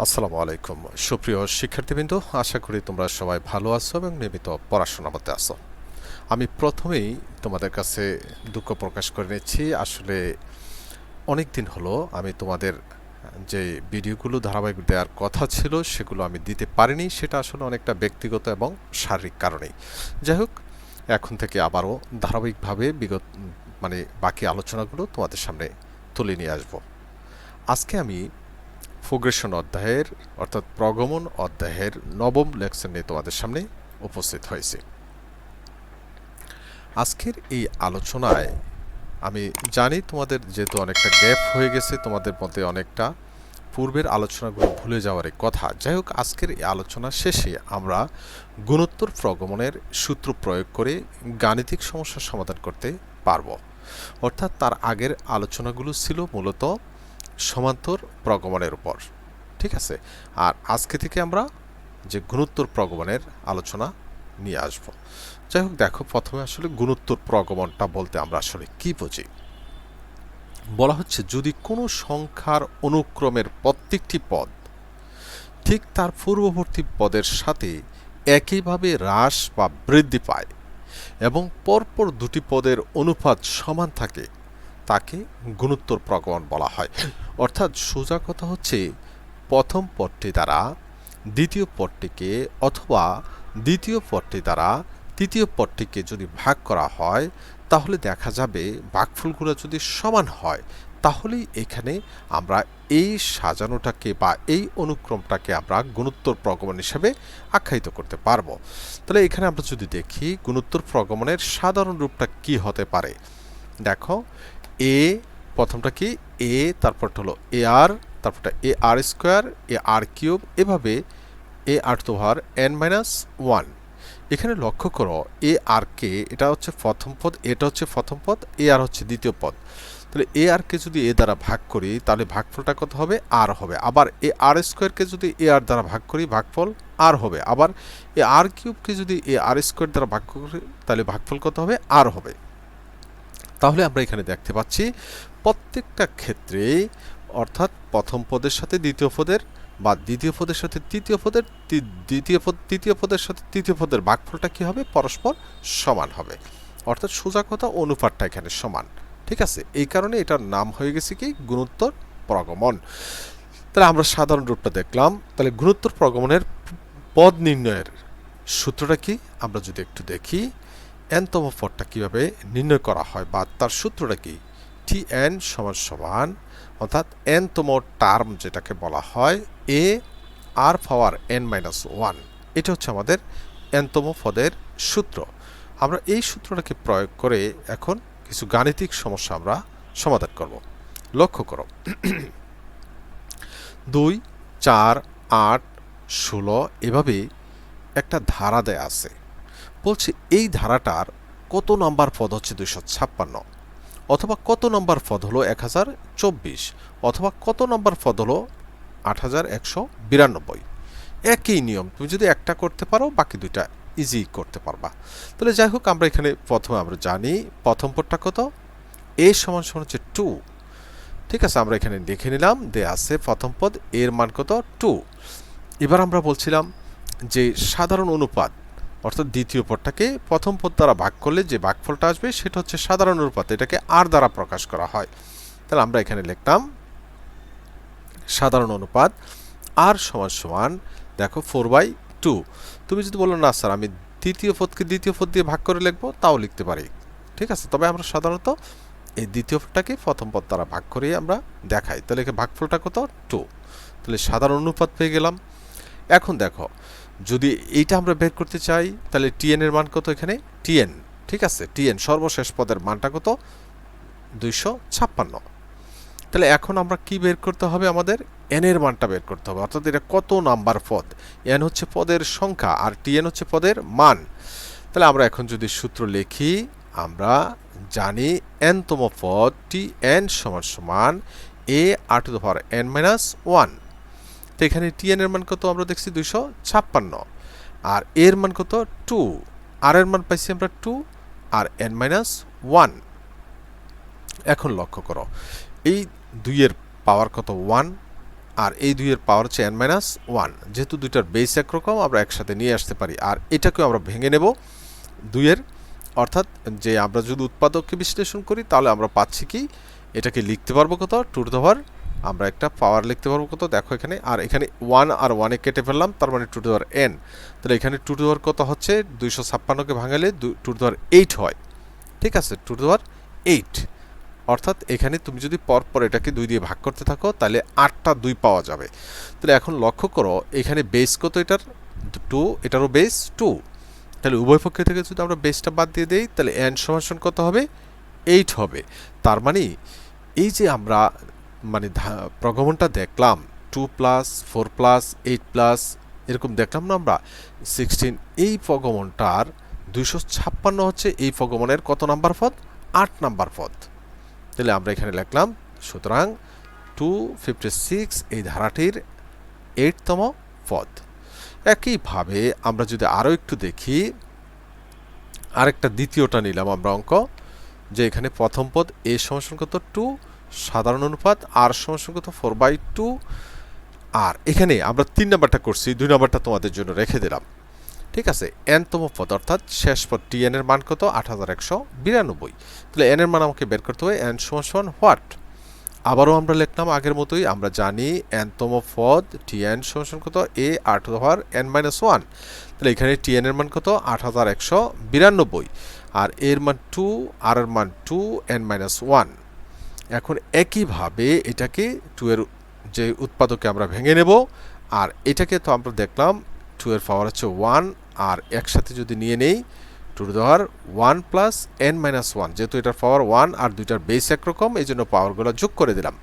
আসসালামু আলাইকুম সুপ্রিয় শিক্ষার্থীবৃন্দ, আশা করি তোমরা সবাই ভালো আছো এবং নিয়মিত পড়াশোনার মধ্যে আছো। আমি প্রথমেই তোমাদের কাছে দুঃখ প্রকাশ করে নিচ্ছি। আসলে অনেক দিন হলো আমি তোমাদের যে ভিডিওগুলো ধারাবাহিক দেওয়ার কথা ছিল সেগুলো আমি দিতে পারিনি। সেটা আসলে অনেকটা ব্যক্তিগত এবং শারীরিক কারণেই। যাই হোক, এখন থেকে আবারও ধারাবাহিকভাবে বাকি আলোচনাগুলো তোমাদের সামনে তুলে নিয়ে আসব। আজকে আমি প্রোগ্রেশন অধ্যায়ের অর্থাৎ প্রগমন অধ্যায়ের নবম লেকচার নিয়ে তোমাদের সামনে উপস্থিত হয়েছি। আজকের এই আলোচনায় আমি জানি তোমাদের যেহেতু অনেকটা গ্যাপ হয়ে গেছে, তোমাদের মধ্যে অনেকটা পূর্বের আলোচনাগুলো ভুলে যাওয়ারই কথা। যাই হোক, আজকের এই আলোচনা শেষে আমরা গুণোত্তর প্রগমনের সূত্র প্রয়োগ করে গাণিতিক সমস্যার সমাধান করতে পারব। অর্থাৎ তার আগের আলোচনাগুলো ছিল মূলত সমান্তর প্রগমনের উপর, ঠিক আছে। আর আজকে থেকে আমরা যে গুণোত্তর প্রগমনের আলোচনা নিয়ে আসব। যাই হোক, দেখো, প্রথমে আসলে গুণোত্তর প্রগমনটা বলতে আমরা আসলে কি বুঝি। বলা হচ্ছে, যদি কোনো সংখ্যার অনুক্রমের প্রত্যেকটি পদ ঠিক তার পূর্ববর্তী পদের সাথে একইভাবে হ্রাস বা বৃদ্ধি পায় এবং পরপর দুটি পদের অনুপাত সমান থাকে, তাকে গুণোত্তর প্রগমন বলা হয়। অর্থাৎ সোজা কথা হচ্ছে, প্রথম পদটি দ্বারা দ্বিতীয় পদটিকে অথবা দ্বিতীয় পদটি দ্বারা তৃতীয় পদটিকে যদি ভাগ করা হয়, তাহলে দেখা যাবে ভাগফলগুলো যদি সমান হয়, তাহলেই এখানে আমরা এই সাজানোটাকে বা এই অনুক্রমটাকে আমরা গুণোত্তর প্রগমন হিসেবে আখ্যায়িত করতে পারবো। তাহলে এখানে আমরা যদি দেখি গুণোত্তর প্রগমনের সাধারণ রূপটা কি হতে পারে। দেখো, এ প্রথমটা কি, এ তারপরটা হলো এ আর, তারপরটা এ আর স্কোয়ার, এ আর কিউব, এভাবে এ আর টু পাওয়ার এন মাইনাস ওয়ান। এখানে লক্ষ্য করো, এ আর কে এটা হচ্ছে প্রথম পদ, এটা হচ্ছে প্রথম পদ, এ আর হচ্ছে দ্বিতীয় পদ। তাহলে এ আর কে যদি এ দ্বারা ভাগ করি, তাহলে ভাগফলটা কত হবে? আর হবে। আবার এ আর স্কোয়ারকে যদি এ আর দ্বারা ভাগ করি, ভাগফল আর হবে। আবার এ আর কিউবকে যদি এ আর স্কোয়ার দ্বারা ভাগ করি, তাহলে ভাগফল কত হবে? আর হবে। তাহলে আমরা এখানে দেখতে পাচ্ছি প্রত্যেকটা ক্ষেত্রে, অর্থাৎ প্রথম পদের সাথে দ্বিতীয় পদের বা দ্বিতীয় পদের সাথে তৃতীয় পদের, তৃতীয় পদের সাথে তৃতীয় পদের ভাগফলটা কি হবে? পরস্পর সমান হবে। অর্থাৎ সোজা কথা, অনুপাতটা এখানে সমান, ঠিক আছে। এই কারণে এটার নাম হয়ে গেছে কি গুণোত্তর প্রগমন। তাহলে আমরা সাধারণ রূপটা দেখলাম। তাহলে গুণোত্তর প্রগমনের পদ নির্ণয়ের সূত্রটা কি আমরা যদি একটু দেখি, এনতম পদটা কিভাবে নির্ণয় করা হয় বা তার সূত্রটা কি। টি এন সমান সমান, অর্থাৎ এনতম টার্ম যেটাকে বলা হয় এ আর পাওয়ার এন মাইনাস ওয়ান, এটা হচ্ছে আমাদের এনতম পদের সূত্র। আমরা এই সূত্রটাকে প্রয়োগ করে এখন কিছু গাণিতিক সমস্যা আমরা সমাধান করব। লক্ষ্য করো, 2, 4, 8, 16 এভাবে একটা ধারা দেয়া আছে। বলছে এই ধারাটার কত নম্বর পদ হচ্ছে 256, অথবা কত নম্বর পদ হলো 1024, অথবা কত নম্বর পদ হলো 8192। একই নিয়ম, তুমি যদি একটা করতে পারো বাকি দুইটা ইজি করতে পারবা। তাহলে যাই হোক, আমরা এখানে প্রথমে আমরা জানি প্রথম পদটা কত, এ সমান সমান হচ্ছে 2, ঠিক আছে। আমরা এখানে লিখে নিলাম, দেয়া আছে প্রথম পদ এর মান কত? 2। এবার আমরা বলছিলাম যে সাধারণ অনুপাত, অর্থাৎ দ্বিতীয় পদটাকে প্রথম পদ দ্বারা ভাগ করলে যে ভাগফলটা আসবে সেটা হচ্ছে সাধারণ অনুপাত, এটাকে আর দ্বারা প্রকাশ করা হয়। তাহলে আমরা এখানে লিখলাম সাধারণ অনুপাত আর সমান সমান, দেখো 4/2। তুমি যদি বলো না স্যার আমি তৃতীয় পদকে দ্বিতীয় পদ দিয়ে ভাগ করে লিখবো, তাও লিখতে পারি, ঠিক আছে। তবে আমরা সাধারণত এই দ্বিতীয় পদটাকে প্রথম পদ দ্বারা ভাগ করে আমরা দেখাই। তাহলে ভাগফলটা কত? 2। তাহলে সাধারণ অনুপাত পেয়ে গেলাম। এখন দেখো, যদি এইটা আমরা বের করতে চাই, তাহলে টিএন এর মান কত এখানে? টিএন, ঠিক আছে, টিএন সর্বশেষ পদের মানটা কত? 256। তাহলে এখন আমরা কি বের করতে হবে? আমাদের এন এর মানটা বের করতে হবে, অর্থাৎ এটা কত নাম্বার পদ। এন হচ্ছে পদের সংখ্যা আর টিএন হচ্ছে পদের মান। তাহলে আমরা এখন যদি সূত্র লিখি, আমরা জানি এনতম পদ টি এন সমান সমান A R to the power N minus one. তো এখানে টিএন এর মান কত আমরা দেখছি? 256, আর এর মান কত? 2, আর এর মান পাইছি আমরা 2 আর এন মাইনাস ওয়ান। এখন লক্ষ্য করো, এই 2 এর পাওয়ার কত? 1, আর এই 2 এর পাওয়ার হচ্ছে n-1। যেহেতু দুইটার বেস একরকম আমরা একসাথে নিয়ে আসতে পারি। আর এটাকেও আমরা ভেঙে নেব 2 এর, অর্থাৎ যে আমরা যদি উৎপাদককে বিশ্লেষণ করি তাহলে আমরা পাচ্ছি কি এটাকে লিখতে পারবো কত, টু টু দ্য পাওয়ার আমরা একটা পাওয়ার লিখতে পারবো কত, দেখো এখানে, আর এখানে 1 আর 1 এ কেটে ফেললাম, তার মানে two to the power n। তাহলে এখানে টু টু দ্য পাওয়ার কত হচ্ছে, 256কে ভাঙালে টু টু দ্য পাওয়ার 8 হয়। ঠিক আছে, টু টু দ্য পাওয়ার 8, অর্থাৎ এখানে তুমি যদি পরপর এটাকে 2 দিয়ে ভাগ করতে থাকো তাহলে 8টা 2 পাওয়া যাবে। তাহলে এখন লক্ষ্য করো এখানে বেস কত এটার, 2, এটারও বেস 2। তাহলে উভয় পক্ষ থেকে যদি আমরা বেসটা বাদ দিয়ে দেই তাহলে n সমান কত হবে, 8 হবে। তার মানে এই যে আমরা মানে প্রগমনটা দেখলাম 2 প্লাস 4 প্লাস 8 প্লাস এরকম দেখলাম না আমরা 16, এই প্রগমনটার 256 হচ্ছে এই প্রগমনের কত নাম্বার পদ, 8 নাম্বার পদ। তাহলে আমরা এখানে লিখলাম, সুতরাং 256 এই ধারাটির 8তম পদ। একইভাবে আমরা যদি আরও একটু দেখি, আরেকটা দ্বিতীয়টা নিলাম আমরা অঙ্ক, যে এখানে প্রথম পদ a সমান কত 2, সাধারণ অনুপাত r সমান কত 4/2। আর এখানে আমরা 3 নাম্বারটা করছি, 2 নাম্বারটা তোমাদের জন্য রেখে দিলাম। ঠিক আছে, nতম পদ অর্থাৎ শেষ পদ tn এর মান কত 8192। তাহলে n এর মান আমাকে বের করতে হবে, n সমান হোয়াট। আবারও আমরা লিখলাম আগের মতোই, আমরা জানি nতম পদ tn সমান কত a r two the power n-1। তাহলে এখানে tn এর মান কত 8192, আর এর মান 2, আর এর মান 2, n-1। এখন একইভাবে এটাকে 2 এর যে উৎপাদকে আমরা ভেঙে নেব, আর এটাকে তো আমরা দেখলাম 2 এর পাওয়ার হচ্ছে 1, আর একসাথে যদি নিয়ে নেই two to the power 1 plus n-1, যেহেতু এটার পাওয়ার 1 আর দুইটার বেস একরকম এই জন্য পাওয়ারগুলো যোগ করে দিলাম।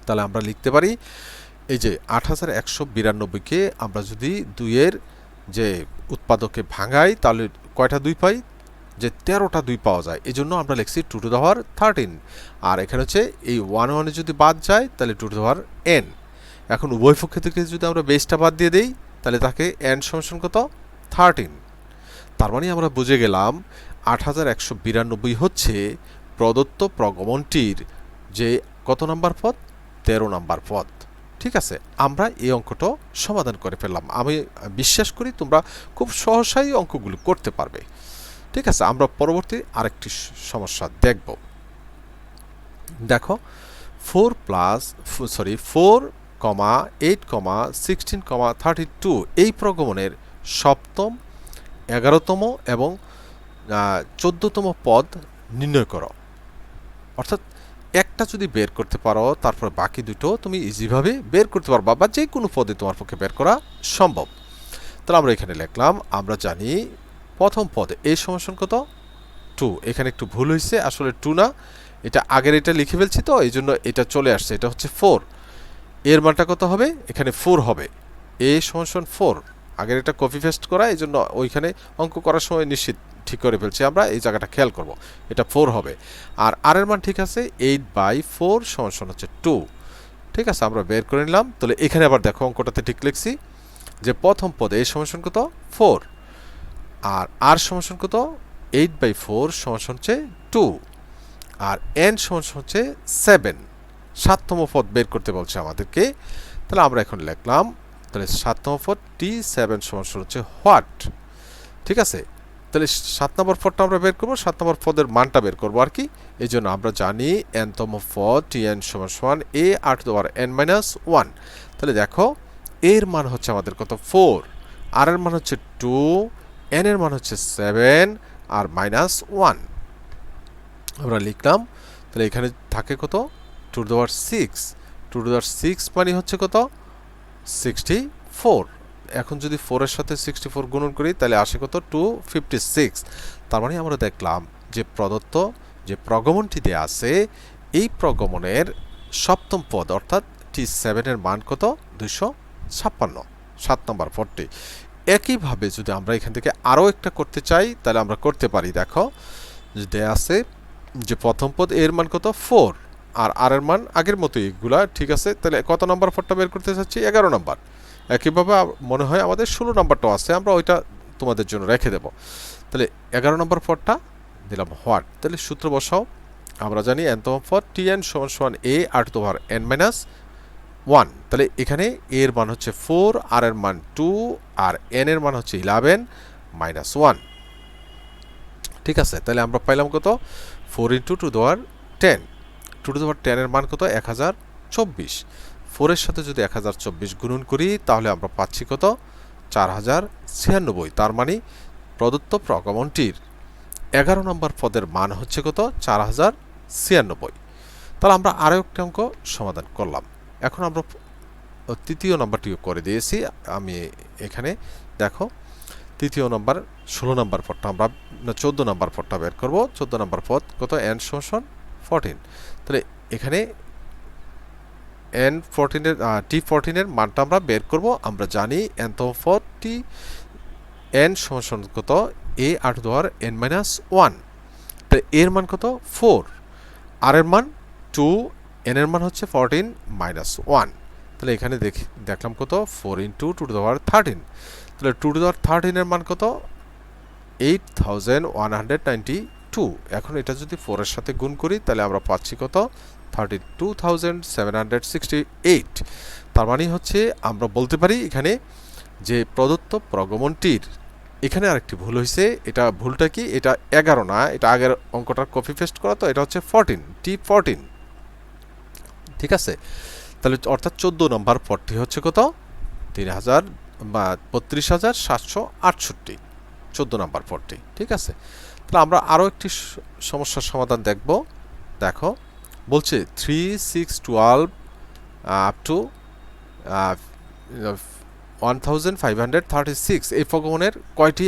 তাহলে আমরা লিখতে পারি এই যে 8192কে আমরা যদি 2 এর যে উৎপাদকে ভাঙাই তাহলে কয়টা 2 পাই, যে 13টা 2 পাওয়া যায়। এই জন্য আমরা লিখছি টু টু দ্য পাওয়ার 13। আর এখানে হচ্ছে এই 1 যদি বাদ যায় তাহলে two to the power n। এখন উভয় পক্ষ থেকে যদি আমরা বেসটা বাদ দিয়ে দেই তাহলে তাকে n সমান কত 13। তার মানে আমরা বুঝে গেলাম 8192 হচ্ছে প্রদত্ত প্রগমনটির যে কত নাম্বার পদ, 13 নাম্বার পদ। ঠিক আছে, আমরা এই অঙ্কটা সমাধান করে ফেললাম। আমি বিশ্বাস করি তোমরা খুব সহজেই অঙ্কগুলো করতে পারবে। ঠিক আছে, আমরা পরবর্তী আরেকটি সমস্যা দেখব। দেখো 4,8,16,32 এই প্রগমনের সপ্তম, 11তম এবং 14তম পদ নির্ণয় করো। অর্থাৎ একটা যদি বের করতে পারো তারপর বাকি দুটো তুমি ইজিভাবে বের করতে পারবা, বা যে কোনো পদে তোমার পক্ষে বের করা সম্ভব। তাহলে আমরা এখানে লিখলাম, আমরা জানি প্রথম পদে a সমান কত 2। এখানে একটু ভুল হয়েছে, আসলে 2 না, এটা আগের এটা লিখে ফেলছি তো এই জন্য এটা চলে আসছে, এটা হচ্ছে 4। এর মানটা কত হবে, এখানে 4 হবে, a সমান 4। আগের এটা কপি পেস্ট করা, এই জন্য ওইখানে অঙ্ক করার সময় নিশ্চিত ঠিক করে ফেলছি আমরা, এই জায়গাটা খেয়াল করব, এটা 4 হবে। আর r এর মান ঠিক আছে 8/4 সমান হচ্ছে 2। ঠিক আছে, আমরা বের করে নিলাম। তাহলে এখানে আবার দেখো অঙ্কটাতে ঠিক লিখছি যে প্রথম পদে a সমান কত 4, আর r সমান কত 8/4 সমান হচ্ছে 2, আর n সমান হচ্ছে 7। 7তম পদ বের করতে বলছে আমাদেরকে। তাহলে আমরা এখন লিখলাম, তাহলে 7তম পদ t7 সমান হচ্ছে হোয়াট। ঠিক আছে, তাহলে 7 নম্বর পদটা আমরা বের করবো, 7 নম্বর পদের মানটা বের করবো আর কি। এই জন্য আমরা জানি nতম পদ tn সমান a r two the power n-1। তাহলে দেখো এর মান হচ্ছে আমাদের কত 4, আর এর মান হচ্ছে 2, n এর মান হচ্ছে 7, আর -1 আমরা লিখলাম। তাহলে এখানে থাকে কত two to the power 6। Two to the power 6 মানে হচ্ছে কত 64। এখন যদি 4 এর সাথে 64 গুণন করি তাহলে আসে কত 256। তার মানে আমরা দেখলাম যে প্রদত্ত যে প্রগমনটি দেয়া আছে এই প্রগমনের সপ্তম পদ অর্থাৎ t7 এর মান কত 256, 7 নম্বর পদটি। একইভাবে যদি আমরা এখান থেকে আরও একটা করতে চাই তাহলে আমরা করতে পারি। দেখো দেয়া আছে যে প্রথম পদ এর মান কত 4, আর আর এর মান আগের মতো এগুলা ঠিক আছে। তাহলে কত নম্বর পদটা বের করতে চাচ্ছি 11 নম্বর। একইভাবে মনে হয় আমাদের 16 নম্বরটাও আছে, আমরা ওইটা তোমাদের জন্য রেখে দেব। তাহলে 11 নম্বর পদটা দিলাম হোয়াট। তাহলে সূত্র বসাও, আমরা জানি nতম পদ tn সমান a r two the power n-1 1, তাহলে এখানে a এর মান হচ্ছে 4, r এর মান 2, আর n এর মান হচ্ছে 11 মাইনাস 1। ঠিক আছে, তাহলে আমরা পাইলাম কত? 4 ইন্টু টু দেওয়ার 10, টু টু দেওয়ার 10 এর মান কত? 1024। 4 এর সাথে যদি 1024 গুণন করি তাহলে আমরা পাচ্ছি কত? 4096। তার মানে প্রদত্ত প্রগমনটির 11 নম্বর পদের মান হচ্ছে কত? 4096। তাহলে আমরা আরও একটা অঙ্ক সমাধান করলাম। এখন আমরা তৃতীয় নম্বরটিও করে দিয়েছি। আমি এখানে দেখো তৃতীয় নম্বর 16 নম্বর পদটা আমরা 14 নম্বর পদটা বের করব। 14 নম্বর পদ কত? n সমান 14। তাহলে এখানে n14 এর t14 এর মানটা আমরা বের করব। আমরা জানি nতম পদ t n সমান কত? a r টু দেওয়ার n মাইনাস 1। তাহলে এর মান কত? 4, r এর মান 2, n এর মান হচ্ছে 14 মাইনাস 1। তাহলে এখানে দেখলাম কত? 4 ইন্টু টু টু দেওয়ার 13। তাহলে টু টু দেওয়ার 13 এর মান কত? 8192। এখন এটা যদি 4 এর সাথে গুণ করি তাহলে আমরা পাচ্ছি কত? 32768। তার মানে হচ্ছে আমরা বলতে পারি এখানে যে প্রদত্ত প্রগমনটির, এখানে আরেকটি ভুল হয়েছে। এটা ভুলটা কি? এটা 11 না, এটা আগের অঙ্কটার কপি পেস্ট করা, তো এটা হচ্ছে 14, t14। ঠিক আছে, তাহলে অর্থাৎ 14 নম্বর পদটি হচ্ছে কত? 32,768, 14 নম্বর পদটি। ঠিক আছে, তাহলে আমরা আরও একটি সমস্যার সমাধান দেখব। দেখো বলছে 3, 6, 12 আপ টু 1536 এই প্রগমনের কয়টি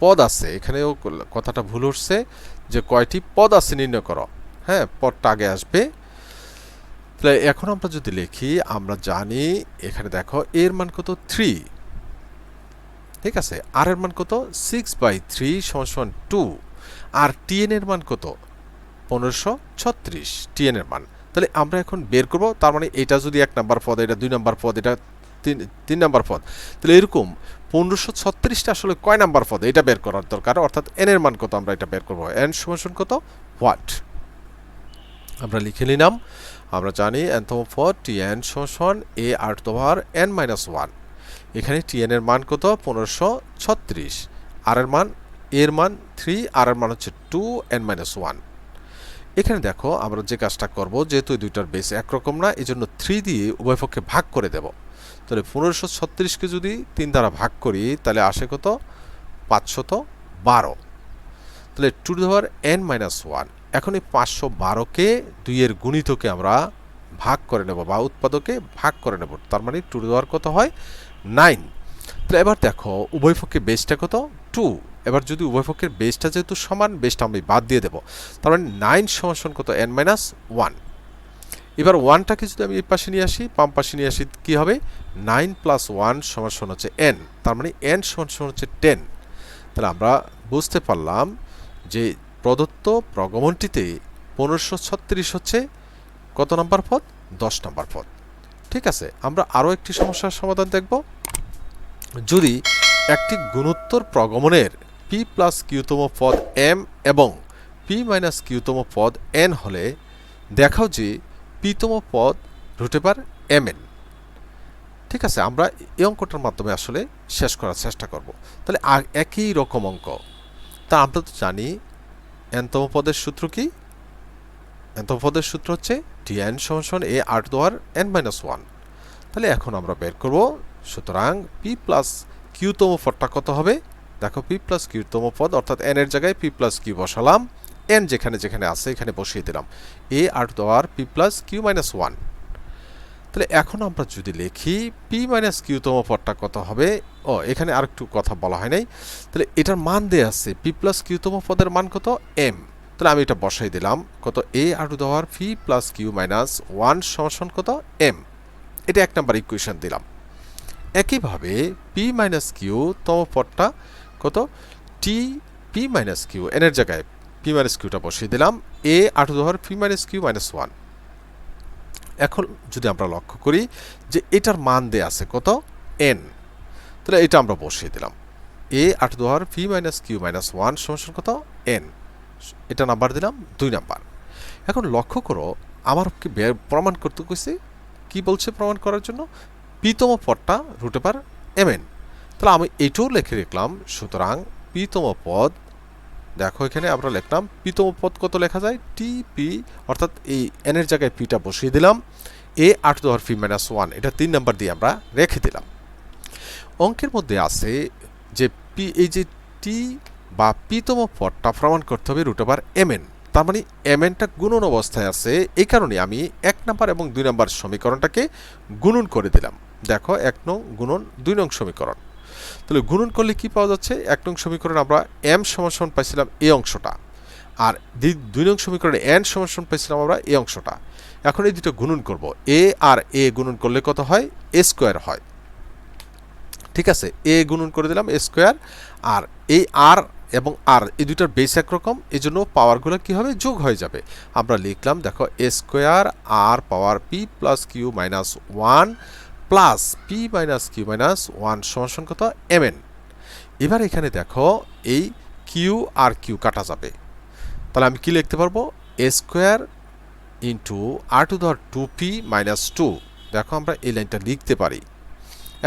পদ আছে? এখানেও কথাটা ভুল উঠছে যে কয়টি পদ আছে নির্ণয় করো। হ্যাঁ, পদটা আগে আসবে। তাহলে এখন আমরা যদি লিখি, আমরা জানি এখানে দেখো এর মান কত? 3। ঠিক আছে, আর এর মান কত? 6/3 সমান 2, আর tn এর মান কত? 1536 tn এর মান। তাহলে আমরা এখন বের করব। তার মানে এটা যদি 1 নাম্বার পদ, এটা 2 নাম্বার পদ, এটা 3 নাম্বার পদ, তাহলে এরকম 1536টা আসলে কয় নাম্বার পদ এটা বের করার দরকার। অর্থাৎ n এর মান কত আমরা এটা বের করব। n সমান কত? হোয়াট? আমরা লিখে নিলাম। আমরা জানি nতম পদ tn সমান a r to power n minus 1। এখানে tn এর মান কত? 1536, আর এর মান, এর মান 3, আর এর মান হচ্ছে 2, n মাইনাস 1। এখানে দেখো আমরা যে কাজটা করব, যেহেতু এই দুইটার বেস একরকম না, এই জন্য 3 দিয়ে উভয় পক্ষে ভাগ করে দেব। তাহলে 1536কে যদি 3 দ্বারা ভাগ করি তাহলে আসে কত? 512। তাহলে two two power n minus 1। এখন এই 512কে 2 এর গুণিতকে আমরা ভাগ করে নেব, বা উৎপাদকে ভাগ করে নেব। তার মানে টু টু পাওয়ার কত হয়? 9। তাহলে এবার দেখো উভয় পক্ষের বেসটা কত? 2। এবার যদি উভয় পক্ষের বেসটা যেহেতু সমান, বেসটা আমি বাদ দিয়ে দেব। তার মানে 9 সমান কত? n minus 1। এবার 1টাকে যদি আমি এই পাশে নিয়ে আসি, বাম পাশে নিয়ে আসি, কি হবে? 9 প্লাস 1 সমান হচ্ছে n। তার মানে n সমান হচ্ছে 10। তাহলে আমরা বুঝতে পারলাম যে প্রদত্ত প্রগমনটিতে 1536 হচ্ছে কত নম্বর পদ? 10 নম্বর পদ। ঠিক আছে, আমরা আরও একটি সমস্যার সমাধান দেখব। যদি একটি গুণোত্তর প্রগমনের p প্লাস কিউতম পদ m এবং p মাইনাস কিউতম পদ n হলে দেখাও যে pতম পদ √mn। ঠিক আছে, আমরা এই অঙ্কটার মাধ্যমে আসলে শেষ করার চেষ্টা করব। তাহলে একই রকম অঙ্ক, তা আমরা তো জানি nতম পদের সূত্র কি? nতম পদের সূত্র হচ্ছে tn সমান a r টু দেওয়ার n মাইনাস 1। তাহলে এখন আমরা বের করব। সুতরাং p প্লাস কিউতম পদটা কত হবে? দেখো p প্লাস কিউতম পদ, অর্থাৎ n এর জায়গায় p প্লাস কিউ বসালাম, n যেখানে যেখানে আছে এখানে বসিয়ে দিলাম, a r টু দেওয়ার p প্লাস কিউ মাইনাস 1। তাহলে এখন আমরা যদি লিখি p মাইনাস কিউতম পদটা কত হবে? ও, এখানে আরেকটু কথা বলা হয় নাই। তাহলে এটার মান দেয়া আছে, p প্লাস কিউতম পদের মান কত? m। তাহলে আমি এটা বসাই দিলাম কত? a r টু দেওয়ার p প্লাস কিউ মাইনাস 1 সমান কত? m। এটা 1 নাম্বার ইকুয়েশন দিলাম। একইভাবে p মাইনাস কিউ তম পদটা কত? t p minus q, n এর জায়গায় p মাইনাস কিউটা বসিয়ে দিলাম, a r টু দেওয়ার p মাইনাস কিউ মাইনাস 1। এখন যদি আমরা লক্ষ্য করি যে এটার মান দেয়া আছে কত? n। তাহলে এটা আমরা বসিয়ে দিলাম, a r টু দেওয়ার p মাইনাস কিউ মাইনাস 1 সমান কত? n। এটা নাম্বার দিলাম 2 নাম্বার। এখন লক্ষ্য করো, আমার কি প্রমাণ করতে কইছি কি বলছে প্রমাণ করার জন্য? পিতম পদটা √mn। তাহলে আমি এটাও লিখে রাখলাম। সুতরাং পিতম পদ, দেখো এখানে আমরা লিখলাম পিতম পদ কত লেখা যায়? টিপি, অর্থাৎ এই n এর জায়গায় পিটা বসিয়ে দিলাম, a r⁻p-1, এটা 3 নাম্বার দিয়ে আমরা রেখে দিলাম। অঙ্কের মধ্যে আছে যে পি, এই যে টি বা পিতম পদটা প্রমাণ করতে হবে √mn। তার মানে mnটা গুণন অবস্থায় আছে, এই কারণে আমি 1 নাম্বার এবং 2 নাম্বার সমীকরণটাকে গুণন করে দিলাম। দেখো 1 নং গুণন 2 নং সমীকরণ। তাহলে গুণন করলে কি পাওয়া যাচ্ছে? 1 নং সমীকরণ আমরা m সমান পাইছিলাম এই অংশটা, আর 2 নং সমীকরণে n সমান পাইছিলাম আমরা এই অংশটা। এখন এই দুটো গুণন করব, a আর a গুণন করলে কত হয়? a স্কয়ার হয়। ঠিক আছে, a গুণন করে দিলাম a স্কয়ার, আর এই r এবং r এই দুটার বেস একরকম, এই জন্য পাওয়ারগুলো কি হবে? যোগ হয়ে যাবে। আমরা লিখলাম দেখো a square r power p plus q minus 1 plus p minus q minus 1 সমান কত? mn। এবার এখানে দেখো এই q আর q কাটা যাবে, তাহলে আমি কি লিখতে পারবো? a square into r⁻2p minus 2। দেখো আমরা এই লাইনটা লিখতে পারি।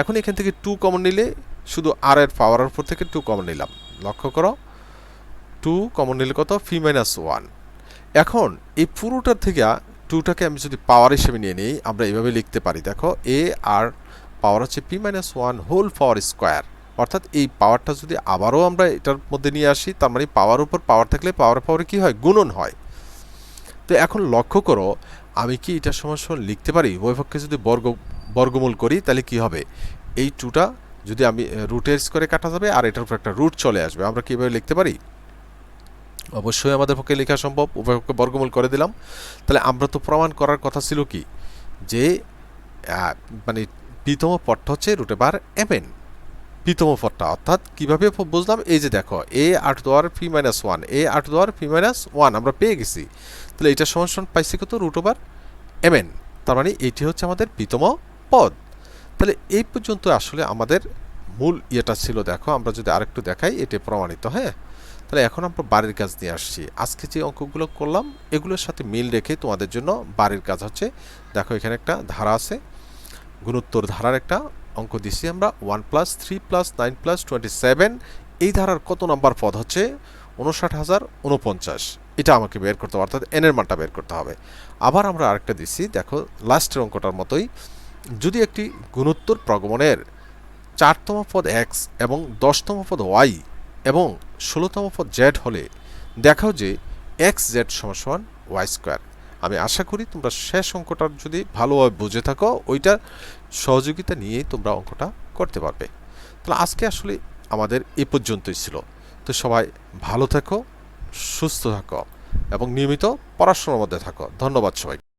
এখন এখান থেকে 2 কমন নিলে শুধু r এর পাওয়ারের উপর থেকে 2 কমন নিলাম। লক্ষ্য করো 2 কমন নিলে কত? p minus 1। এখন এই পুরোটার থেকে 2টাকে আমি যদি পাওয়ার হিসেবে নিয়ে নিই, আমরা এইভাবে লিখতে পারি। দেখো a আর পাওয়ার হচ্ছে p minus 1 whole power square, অর্থাৎ এই পাওয়ারটা যদি আবারও আমরা এটার মধ্যে নিয়ে আসি, তার মানে পাওয়ার উপর পাওয়ার থাকলে পাওয়ারে কি হয়? গুণন হয়। তো এখন লক্ষ্য করো আমি কি এটা সমান লিখতে পারি? উভয়পক্ষে যদি বর্গমূল করি তাহলে কি হবে? এই 2টা যদি আমি রুটের স্কয়ারে কাটা যাবে, আর এটার উপর একটা রুট চলে আসবে। আমরা কিভাবে লিখতে পারি? অবশ্যই আমাদের পক্ষে লেখা সম্ভব। উভয়পক্ষে বর্গমূল করে দিলাম। তাহলে আমরা তো প্রমাণ করার কথা ছিল কি, যে মানে পিতম পদটা হচ্ছে √mn, পিতম পদটা। অর্থাৎ কিভাবে বুঝলাম? এই যে দেখো a r⁻p-1, a r⁻p-1 আমরা পেয়ে গেছি। তাহলে এটা সমান পাইছি কত? √mn। তার মানে এটি হচ্ছে আমাদের পিতম পদ। তাহলে এই পর্যন্ত আসলে আমাদের মূল ইয়েটা ছিল। দেখো আমরা যদি আরেকটু দেখাই, এটা প্রমাণিত। হ্যাঁ, তাহলে এখন আমরা বাড়ির কাজ নিয়ে আসছি। আজকে যে অঙ্কগুলো করলাম এগুলোর সাথে মিল রেখে তোমাদের জন্য বাড়ির কাজ হচ্ছে, দেখো এখানে একটা ধারা আছে, গুণোত্তর ধারার একটা অঙ্ক দিছি আমরা। 1 + 3 + 9 + 27, এই ধারার কত নাম্বার পদ হচ্ছে? 59,049। এটা আমাকে বের করতে হবে, অর্থাৎ n এর মানটা বের করতে হবে। আবার আমরা আরেকটা দিছি, দেখো লাস্টের অঙ্কটার মতোই, যদি একটি গুণোত্তর প্রগমনের 4তম পদ x এবং 10তম পদ y এবং 16তম পদ z হলে দেখাও যে xz সমান y²। আমি আশা করি তোমরা শেষ অঙ্কটার যদি ভালোভাবে বুঝে থাকো, ওইটার সহযোগিতা নিয়েই তোমরা অঙ্কটা করতে পারবে। তাহলে আজকে আসলে আমাদের এ পর্যন্তই ছিল। তো সবাই ভালো থেকো, সুস্থ থাকো এবং নিয়মিত পড়াশোনার মধ্যে থাকো। ধন্যবাদ সবাই।